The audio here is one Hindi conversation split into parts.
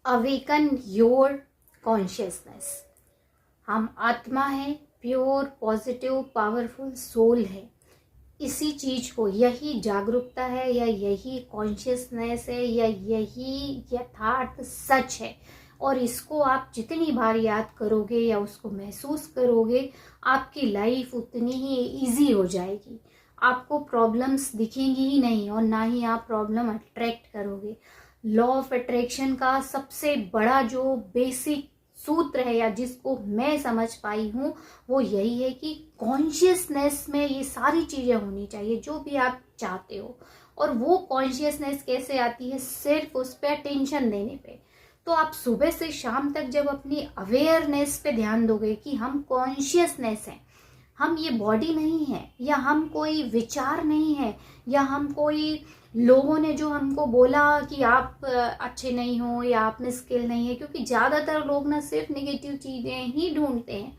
Awaken your consciousness. हम आत्मा है, प्योर पॉजिटिव पावरफुल सोल है। इसी चीज को, यही जागरूकता है या यही कॉन्शियसनेस है या यही यथार्थ सच है। और इसको आप जितनी बार याद करोगे या उसको महसूस करोगे, आपकी लाइफ उतनी ही इजी हो जाएगी। आपको प्रॉब्लम्स दिखेंगी ही नहीं और ना ही आप प्रॉब्लम अट्रैक्ट करोगे। लॉ ऑफ अट्रैक्शन का सबसे बड़ा जो बेसिक सूत्र है या जिसको मैं समझ पाई हूँ वो यही है कि कॉन्शियसनेस में ये सारी चीजें होनी चाहिए जो भी आप चाहते हो। और वो कॉन्शियसनेस कैसे आती है? सिर्फ उस पर अटेंशन देने पे। तो आप सुबह से शाम तक जब अपनी अवेयरनेस पे ध्यान दोगे कि हम कॉन्शियसनेस हैं, हम ये बॉडी नहीं है, या हम कोई विचार नहीं है, या हम कोई लोगों ने जो हमको बोला कि आप अच्छे नहीं हो या आप में स्किल नहीं है। क्योंकि ज़्यादातर लोग ना सिर्फ नेगेटिव चीज़ें ही ढूंढते हैं।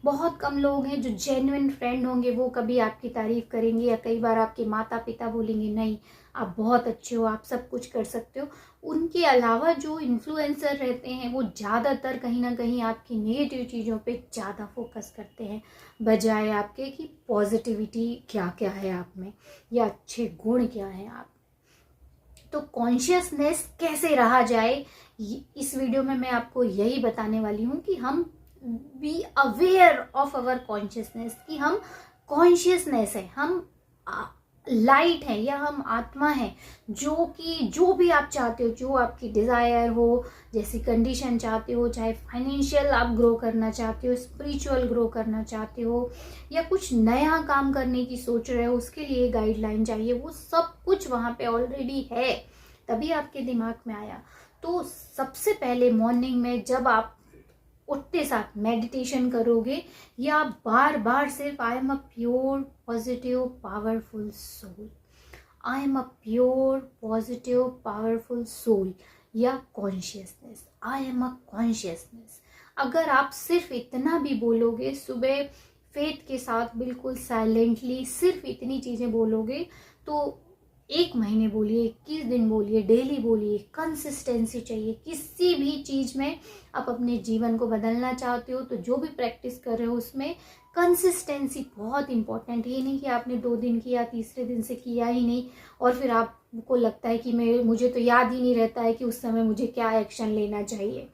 बहुत कम लोग हैं जो जेन्युइन फ्रेंड होंगे, वो कभी आपकी तारीफ करेंगे। या कई बार आपके माता पिता बोलेंगे नहीं आप बहुत अच्छे हो, आप सब कुछ कर सकते हो। उनके अलावा जो इन्फ्लुएंसर रहते हैं वो ज़्यादातर कहीं ना कहीं आपकी नेगेटिव चीज़ों पे ज़्यादा फोकस करते हैं, बजाय आपके कि पॉजिटिविटी क्या क्या है आप में या अच्छे गुण क्या हैं आप। तो कॉन्शियसनेस कैसे रहा जाए, इस वीडियो में मैं आपको यही बताने वाली हूँ कि हम be aware of our consciousness, कि हम कॉन्शियसनेस है, हम लाइट है या हम आत्मा है, जो कि जो भी आप चाहते हो, जो आपकी डिजायर हो, जैसी कंडीशन चाहते हो, चाहे फाइनेंशियल आप ग्रो करना चाहते हो, स्पिरिचुअल ग्रो करना चाहते हो, या कुछ नया काम करने की सोच रहे हो, उसके लिए गाइडलाइन चाहिए, वो सब कुछ वहां पे ऑलरेडी है, तभी आपके दिमाग में आया। तो सबसे पहले मॉर्निंग में जब आप उठते साथ मेडिटेशन करोगे या बार बार सिर्फ I am a pure positive powerful soul, I am a pure positive powerful soul, या consciousness, I am a consciousness, अगर आप सिर्फ इतना भी बोलोगे सुबह फेथ के साथ, बिल्कुल साइलेंटली सिर्फ इतनी चीजें बोलोगे, तो 1 महीने बोलिए, 21 दिन बोलिए, डेली बोलिए, कंसिस्टेंसी चाहिए। किसी भी चीज में आप अपने जीवन को बदलना चाहते हो तो जो भी प्रैक्टिस कर रहे हो उसमें कंसिस्टेंसी बहुत इंपॉर्टेंट है। ये नहीं कि आपने 2 दिन किया, तीसरे दिन से किया ही नहीं और फिर आपको लगता है कि मुझे तो याद ही नहीं रहता है कि उस समय मुझे क्या एक्शन लेना चाहिए।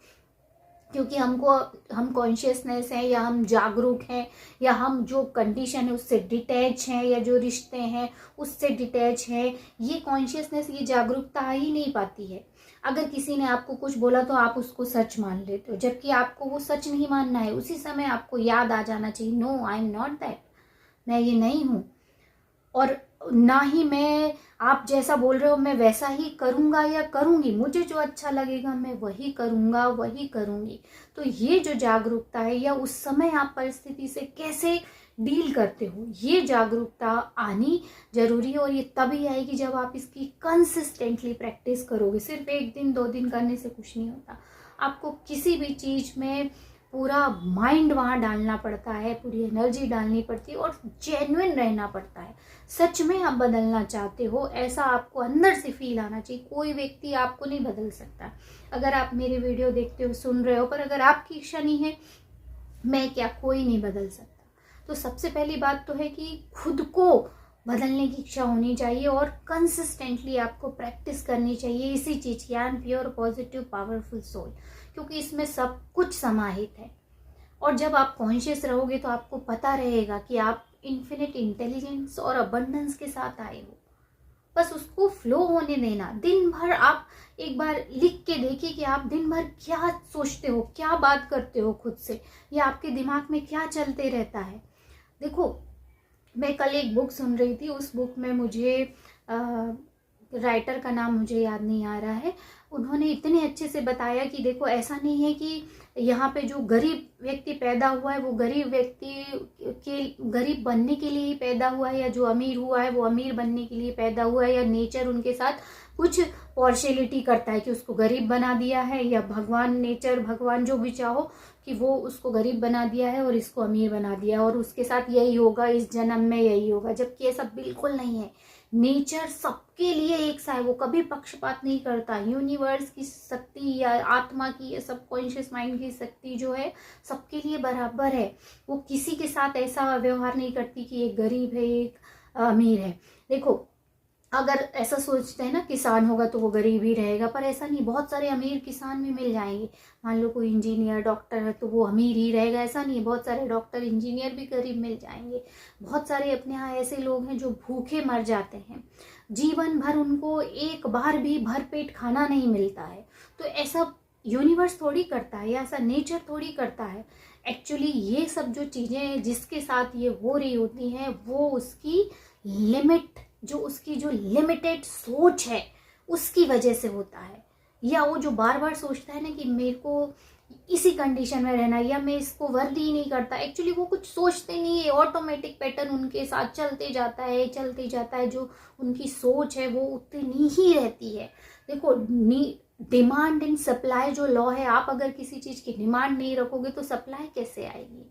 क्योंकि हम कॉन्शियसनेस हैं या हम जागरूक हैं या हम जो कंडीशन है उससे डिटैच हैं या जो रिश्ते हैं उससे डिटैच है, ये कॉन्शियसनेस, ये जागरूकता आ ही नहीं पाती है। अगर किसी ने आपको कुछ बोला तो आप उसको सच मान लेते हो, जबकि आपको वो सच नहीं मानना है। उसी समय आपको याद आ जाना चाहिए, no I am not that, मैं ये नहीं हूँ, और ना ही मैं आप जैसा बोल रहे हो मैं वैसा ही करूंगा या करूंगी, मुझे जो अच्छा लगेगा मैं वही करूंगा, वही करूंगी। तो ये जो जागरूकता है, या उस समय आप परिस्थिति से कैसे डील करते हो, ये जागरूकता आनी जरूरी है। और ये तभी आएगी जब आप इसकी कंसिस्टेंटली प्रैक्टिस करोगे। सिर्फ 1 दिन 2 दिन करने से कुछ नहीं होता। आपको किसी भी चीज में पूरा माइंड वहां डालना पड़ता है, पूरी एनर्जी डालनी पड़ती है और जेन्युइन रहना पड़ता है। सच में आप बदलना चाहते हो, ऐसा आपको अंदर से फील आना चाहिए। कोई व्यक्ति आपको नहीं बदल सकता। अगर आप मेरी वीडियो देखते हो, सुन रहे हो, पर अगर आपकी इच्छा नहीं है, मैं क्या, कोई नहीं बदल सकता। तो सबसे पहली बात तो है कि खुद को बदलने की इच्छा होनी चाहिए और कंसिस्टेंटली आपको प्रैक्टिस करनी चाहिए इसी चीज की, I am pure positive powerful soul, क्योंकि इसमें सब कुछ समाहित है। और जब आप कॉन्शियस रहोगे तो आपको पता रहेगा कि आप इन्फिनिट इंटेलिजेंस और अबंडेंस के साथ आए हो। बस उसको फ्लो होने देना। दिन भर आप एक बार लिख के देखिए कि आप दिन भर क्या सोचते हो, क्या बात करते हो खुद से, या आपके दिमाग में क्या चलते रहता है। देखो, मैं कल एक बुक सुन रही थी, उस बुक में मुझे राइटर का नाम मुझे याद नहीं आ रहा है, उन्होंने इतने अच्छे से बताया कि देखो ऐसा नहीं है कि यहाँ पे जो गरीब व्यक्ति पैदा हुआ है वो गरीब व्यक्ति के गरीब बनने के लिए ही पैदा हुआ है, या जो अमीर हुआ है वो अमीर बनने के लिए पैदा हुआ है, या नेचर उनके साथ कुछ पॉर्शलिटी करता है कि उसको गरीब बना दिया है, या भगवान, नेचर, भगवान जो भी चाहो कि वो उसको गरीब बना दिया है और इसको अमीर बना दिया और उसके साथ यही होगा, इस जन्म में यही होगा। जबकि ऐसा बिल्कुल नहीं है। नेचर सबके लिए एक सा है, वो कभी पक्षपात नहीं करता। यूनिवर्स की शक्ति या आत्मा की या सबकॉन्शियस माइंड की शक्ति जो है सबके लिए बराबर है। वो किसी के साथ ऐसा व्यवहार नहीं करती कि एक गरीब है एक अमीर है। देखो, अगर ऐसा सोचते हैं ना किसान होगा तो वो गरीब ही रहेगा, पर ऐसा नहीं, बहुत सारे अमीर किसान भी मिल जाएंगे। मान लो कोई इंजीनियर डॉक्टर है तो वो अमीर ही रहेगा, ऐसा नहीं है। बहुत सारे डॉक्टर इंजीनियर भी गरीब मिल जाएंगे। बहुत सारे अपने यहाँ ऐसे लोग हैं जो भूखे मर जाते हैं, जीवन भर उनको एक बार भी भरपेट खाना नहीं मिलता है। तो ऐसा यूनिवर्स थोड़ी करता है या ऐसा नेचर थोड़ी करता है। एक्चुअली ये सब जो चीज़ें जिसके साथ ये हो रही होती हैं वो उसकी लिमिट, जो उसकी जो लिमिटेड सोच है उसकी वजह से होता है। या वो जो बार बार सोचता है ना कि मेरे को इसी कंडीशन में रहना, या मैं इसको वर्दी ही नहीं करता, एक्चुअली वो कुछ सोचते नहीं है, ऑटोमेटिक पैटर्न उनके साथ चलते जाता है। जो उनकी सोच है वो उतनी ही रहती है। देखो, डिमांड एंड सप्लाई जो लॉ है, आप अगर किसी चीज़ की डिमांड नहीं रखोगे तो सप्लाई कैसे आएगी।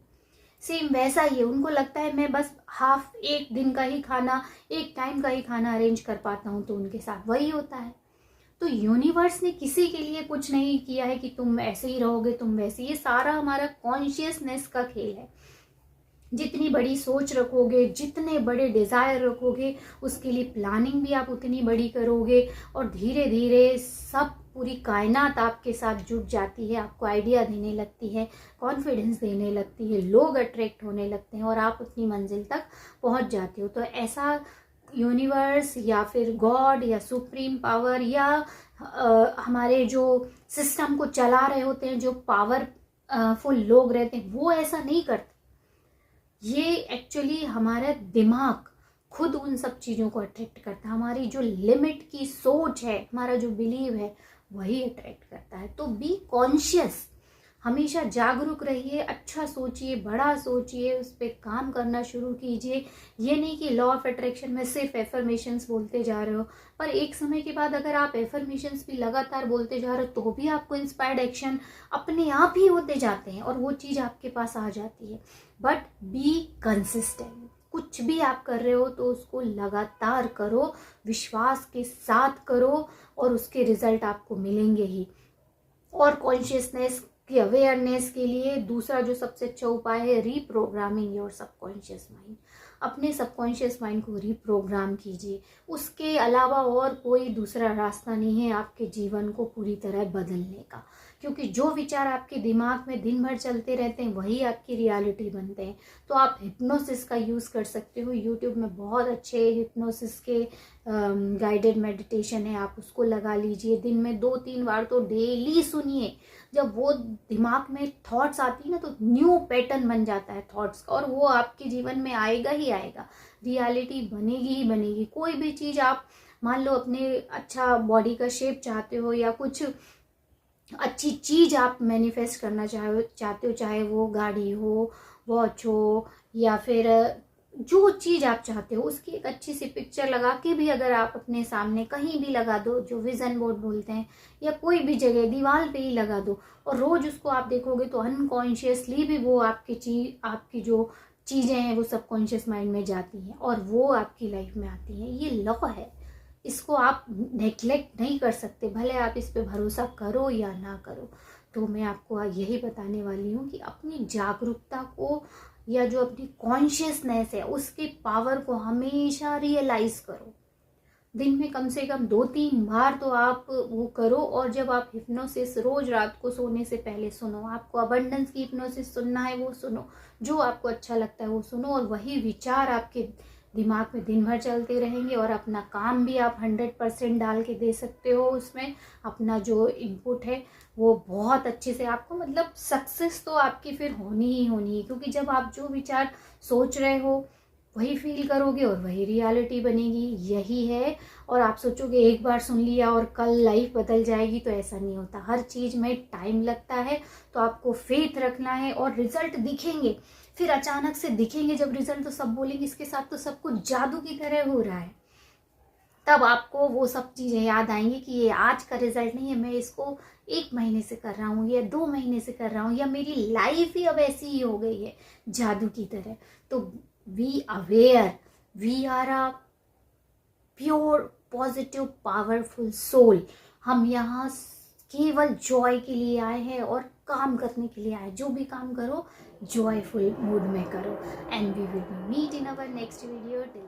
सेम वैसा ही है, उनको लगता है मैं बस हाफ एक दिन का ही खाना, एक टाइम का ही खाना अरेंज कर पाता हूँ, तो उनके साथ वही होता है। तो यूनिवर्स ने किसी के लिए कुछ नहीं किया है कि तुम ऐसे ही रहोगे, तुम वैसे। ये सारा हमारा कॉन्शियसनेस का खेल है। जितनी बड़ी सोच रखोगे, जितने बड़े डिज़ायर रखोगे, उसके लिए प्लानिंग भी आप उतनी बड़ी करोगे, और धीरे धीरे सब पूरी कायनात आपके साथ जुट जाती है, आपको आइडिया देने लगती है, कॉन्फिडेंस देने लगती है, लोग अट्रैक्ट होने लगते हैं और आप अपनी मंजिल तक पहुंच जाते हो। तो ऐसा यूनिवर्स या फिर गॉड या सुप्रीम पावर या हमारे जो सिस्टम को चला रहे होते हैं, जो पावरफुल लोग रहते हैं, वो ऐसा नहीं करते। ये एक्चुअली हमारा दिमाग खुद उन सब चीज़ों को अट्रैक्ट करता है। हमारी जो लिमिट की सोच है, हमारा जो बिलीव है, वही अट्रैक्ट करता है। तो बी कॉन्शियस, हमेशा जागरूक रहिए, अच्छा सोचिए, बड़ा सोचिए, उस पर काम करना शुरू कीजिए। ये नहीं कि लॉ ऑफ अट्रैक्शन में सिर्फ एफर्मेशंस बोलते जा रहे हो, पर एक समय के बाद अगर आप एफर्मेशंस भी लगातार बोलते जा रहे हो तो भी आपको इंस्पायर्ड एक्शन अपने आप ही होते जाते हैं और वो चीज़ आपके पास आ जाती है। बट बी कंसिस्टेंट, कुछ भी आप कर रहे हो तो उसको लगातार करो, विश्वास के साथ करो, और उसके रिजल्ट आपको मिलेंगे ही। और कॉन्शियसनेस की अवेयरनेस के लिए दूसरा जो सबसे अच्छा उपाय है, रीप्रोग्रामिंग योर सबकॉन्शियस माइंड। अपने सबकॉन्शियस माइंड को रीप्रोग्राम कीजिए। उसके अलावा और कोई दूसरा रास्ता नहीं है आपके जीवन को पूरी तरह बदलने का, क्योंकि जो विचार आपके दिमाग में दिन भर चलते रहते हैं वही आपकी रियलिटी बनते हैं। तो आप हिप्नोसिस का यूज़ कर सकते हो। यूट्यूब में बहुत अच्छे हिप्नोसिस के गाइडेड मेडिटेशन है, आप उसको लगा लीजिए। दिन में 2-3 बार तो डेली सुनिए। जब वो दिमाग में थॉट्स आती है ना, तो न्यू पैटर्न बन जाता है थॉट्स का, और वो आपके जीवन में आएगा ही आएगा, रियलिटी बनेगी ही बनेगी। कोई भी चीज़ आप मान लो, अपने अच्छा बॉडी का शेप चाहते हो या कुछ अच्छी चीज़ आप मैनिफेस्ट करना चाहते हो, चाहे वो गाड़ी हो, वॉच हो, या फिर जो चीज़ आप चाहते हो उसकी एक अच्छी सी पिक्चर लगा के भी अगर आप अपने सामने कहीं भी लगा दो, जो विजन बोर्ड बोलते हैं, या कोई भी जगह दीवार पे ही लगा दो, और रोज उसको आप देखोगे तो अनकॉन्शियसली भी वो आपकी जो चीज़ें हैं वो सबकॉन्शियस माइंड में जाती हैं और वो आपकी लाइफ में आती हैं। ये लॉ है, इसको आप नेग्लेक्ट नहीं कर सकते, भले आप इस पे भरोसा करो या ना करो। तो मैं आपको यही बताने वाली हूँ कि अपनी जागरूकता को या जो अपनी कॉन्शियसनेस है उसके पावर को हमेशा रियलाइज करो। दिन में कम से कम 2-3 बार तो आप वो करो। और जब आप हिप्नोसिस रोज रात को सोने से पहले सुनो, आपको अबंडेंस की हिप्नोसिस सुनना है वो सुनो, जो आपको अच्छा लगता है वो सुनो, और वही विचार आपके दिमाग में दिन भर चलते रहेंगे। और अपना काम भी आप 100% डाल के दे सकते हो उसमें, अपना जो इनपुट है वो बहुत अच्छे से आपको, मतलब सक्सेस तो आपकी फिर होनी ही होनी है, क्योंकि जब आप जो विचार सोच रहे हो वही फील करोगे और वही रियलिटी बनेगी। यही है। और आप सोचोगे एक बार सुन लिया और कल लाइफ बदल जाएगी, तो ऐसा नहीं होता। हर चीज़ में टाइम लगता है, तो आपको फेथ रखना है और रिजल्ट दिखेंगे। फिर अचानक से दिखेंगे जब रिजल्ट, तो सब बोलेंगे इसके साथ तो सब कुछ जादू की तरह हो रहा है। तब आपको वो सब चीज़ें याद आएंगी कि ये आज का रिजल्ट नहीं है, मैं इसको 1 महीने से कर रहा हूँ या 2 महीने से कर रहा हूँ, या मेरी लाइफ ही अब ऐसी ही हो गई है जादू की तरह। तो we aware, we are a pure positive powerful soul. हम यहाँ केवल जॉय के लिए आए हैं और काम करने के लिए आए। जो भी काम करो जॉयफुल मूड में करो। And we will meet in our next video. Till